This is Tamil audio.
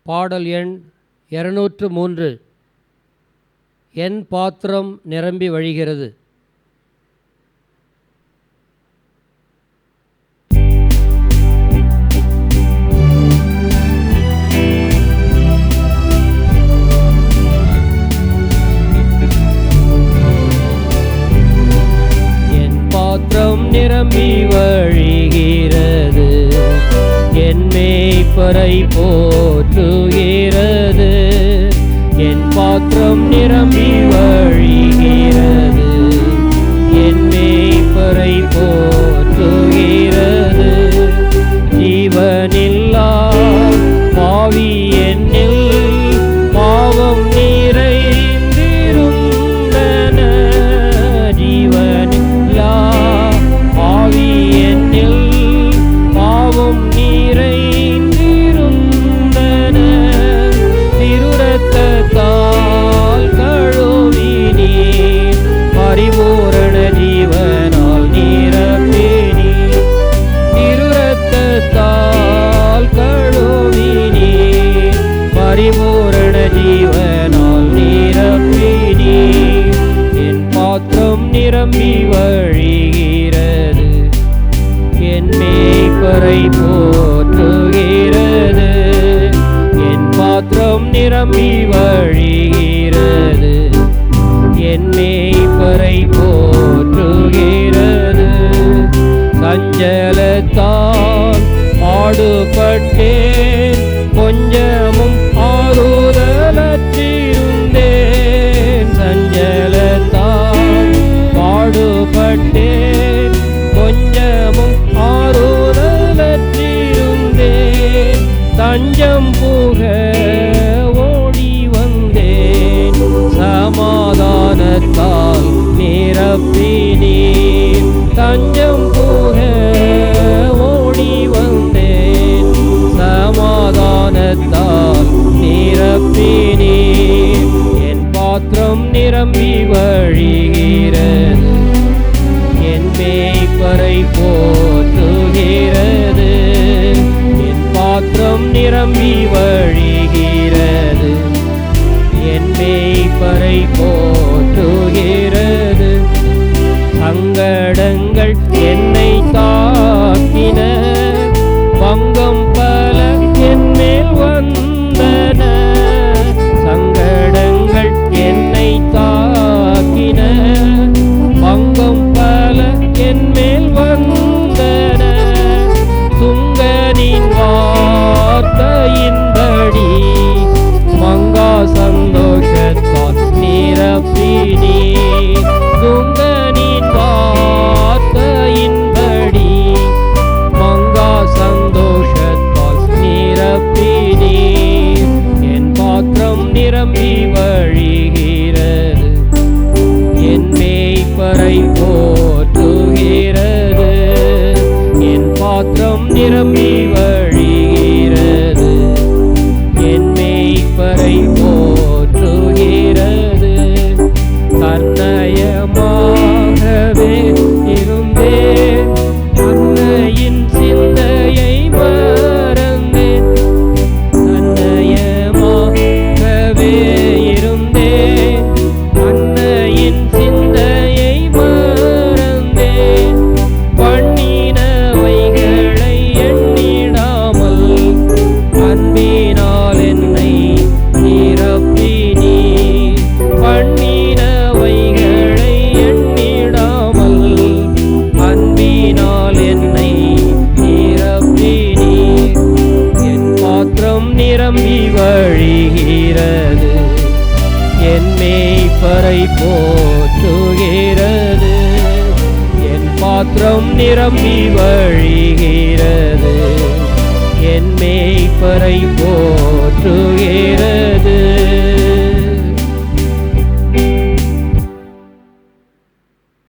பாடல் எண் 203. என் பாத்திரம் நிரம்பி வழிகிறது. என் பாத்திரம் நிரம்பி வழிகிறது, என் மேய்ப்பரை போற்றுகிறது. என் பாத்திரம் நிரம்பி வழிகிறது, என் மேய்ப்பரை போற்றுகிறது. ஜீவனில்லா பாவி என்னில் பாவம் நிறைந்திருந்தன. ஜீவனில்லா பாவி என்னில் பாவம் நிறைந்திருந்தன. திருரத்தத்தால் கழுவினீர், பரிபூரண ஜீவனால் நிரப்பினீர். திருரத்தத்தால் கழுவினீர், பரிபூரண ஜீவனால் நிரப்பினீர். என் பாத்திரம் நிரம்பி வழிகிறது, என் மேய்ப்பரை போற்றுகிறது. என் பாத்திரம் நிரம்பி வழிகிறது, என் மேய்ப்பரை போற்றுகிறது. சஞ்சலத்தால் பாடுபட்டேன், கொஞ்சமும் ஆறுதலற்றிருந்தேன். சஞ்சலத்தால் பாடுபட்டேன், கொஞ்சமும் ஆறுதலற்றிருந்தேன். தஞ்சம் புக ஓடி வந்தேன், சமாதானத்தால் நிரப்பினீர். தஞ்சம் புக ஓடி வந்தேன், சமாதானத்தால் நிரப்பினீர். என் பாத்திரம் நிரம்பி வழிகிறது, என் மேய்ப்பரை போற்றுகிறது. என் பாத்திரம் நிரம்பி வழிகிறது, என் மேய்ப்பரை போற்றுகிறது. சங்கடங்கள் என்னை தாக்கின, பங்கம் பல என்மேல் வந்தன. சங்கடங்கள் என்னை தாக்கின, பங்கம் பல என்மேல் வந்தன. துங்கனின் வார்த்தையின்படி மங்கா சந்தோஷத்தால் நிரப்பினீர். துங்கனின் வார்த்தையின்படி மங்கா சந்தோஷத்தால் நிரப்பினீர். என் பாத்திரம் நிரம்பி வழிகிறது, என் மேய்ப்பரை போற்றுகிறது. என் பாத்திரம் நிரம்பி வழிகிறது, என் மேய்ப்பரை போற்றுகிறது. தன்னயமாகவே இருந்தேன், அன்னையின் சிந்தையை மறந்தேன். தன்னயமாகவே இருந்தேன், அன்னையின் சிந்தையை மறந்தேன். பண்ணினவைகளை எண்ணிடாமல் அன்பினால் என்னை நிரப்பினீர். பண்ணினவைகளை எண்ணிடாமல் அன்பினால் என்னை நிரப்பினீர். என் பாத்திரம் நிரம்பி வழிகிறது, என் மேய்ப்பரை போற்றுகிறது. என் பாத்திரம் நிரம்பி வழிகிறது, என் மேய்ப்பரை போற்றுகிறது.